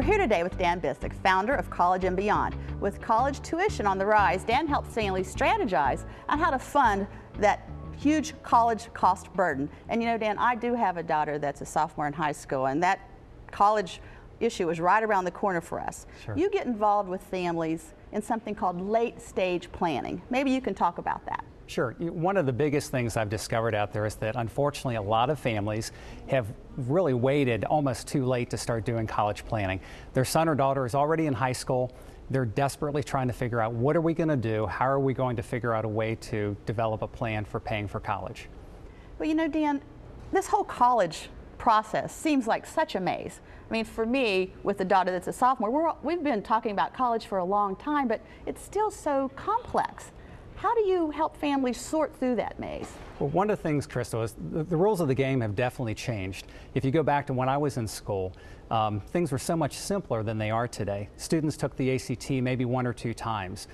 We're here today with Dan Bisig, founder of College and Beyond. With college tuition on the rise, Dan helps families strategize on how to fund that huge college cost burden. And you know, Dan, I do have a daughter that's a sophomore in high school, and that college issue is right around the corner for us. Sure. You get involved with families in something called late stage planning. Maybe you can talk about that. Sure. One of the biggest things I've discovered out there is that unfortunately a lot of families have really waited almost too late to start doing college planning. Their son or daughter is already in high school. They're desperately trying to figure out, what are we going to do? How are we going to figure out a way to develop a plan for paying for college? Well, you know, Dan, this whole college process seems like such a maze. I mean, for me, with a daughter that's a sophomore, we've been talking about college for a long time, but it's still so complex. How do you help families sort through that maze? Well, one of the things, Crystal, is the rules of the game have definitely changed. If you go back to when I was in school, things were so much simpler than they are today. Students took the ACT maybe 1 or 2 times.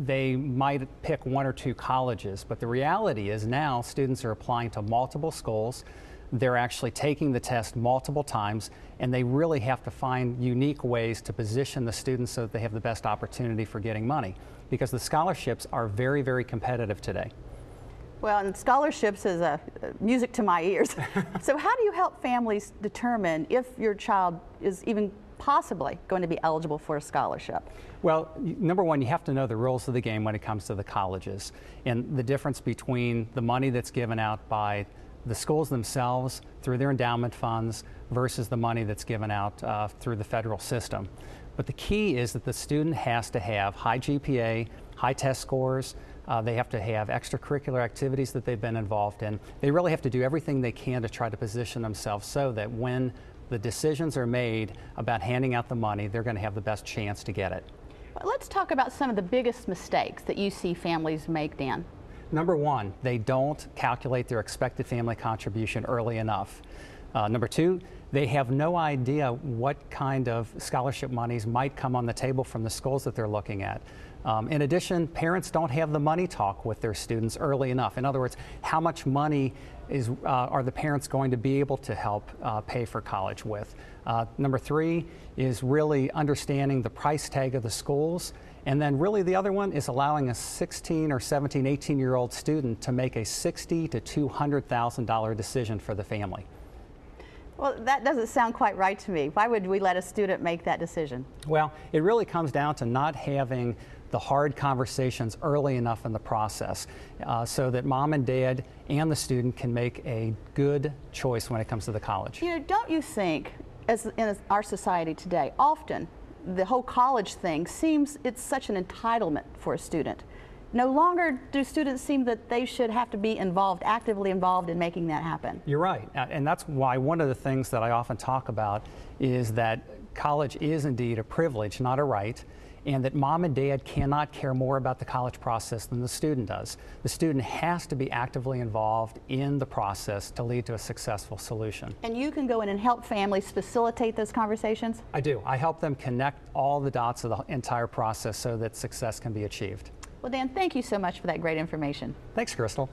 They might pick 1 or 2 colleges, but the reality is now students are applying to multiple schools. They're actually taking the test multiple times, and they really have to find unique ways to position the students so that they have the best opportunity for getting money, because the scholarships are very, very competitive today. Well, and scholarships is music to my ears. So how do you help families determine if your child is even possibly going to be eligible for a scholarship? Well, number one, you have to know the rules of the game when it comes to the colleges, and the difference between the money that's given out by the schools themselves through their endowment funds versus the money that's given out through the federal system. But the key is that the student has to have high GPA, high test scores. They have to have extracurricular activities that they've been involved in. They really have to do everything they can to try to position themselves so that when the decisions are made about handing out the money, they're going to have the best chance to get it. Well, let's talk about some of the biggest mistakes that you see families make, Dan. Number one, they don't calculate their expected family contribution early enough. Number two, they have no idea what kind of scholarship monies might come on the table from the schools that they're looking at. In addition, parents don't have the money talk with their students early enough. In other words, how much money are the parents going to be able to help pay for college with? Number three is really understanding the price tag of the schools. And then really the other one is allowing a 16 or 17, 18-year-old student to make a $60,000 to $200,000 decision for the family. Well, that doesn't sound quite right to me. Why would we let a student make that decision? Well, it really comes down to not having the hard conversations early enough in the process so that mom and dad and the student can make a good choice when it comes to the college. You know, don't you think, as in our society today, often the whole college thing seems it's such an entitlement for a student? No longer do students seem that they should have to be involved, actively involved in making that happen. You're right, and that's why one of the things that I often talk about is that college is indeed a privilege, not a right, and that mom and dad cannot care more about the college process than the student does. The student has to be actively involved in the process to lead to a successful solution. And you can go in and help families facilitate those conversations? I do. I help them connect all the dots of the entire process so that success can be achieved. Well, Dan, thank you so much for that great information. Thanks, Crystal.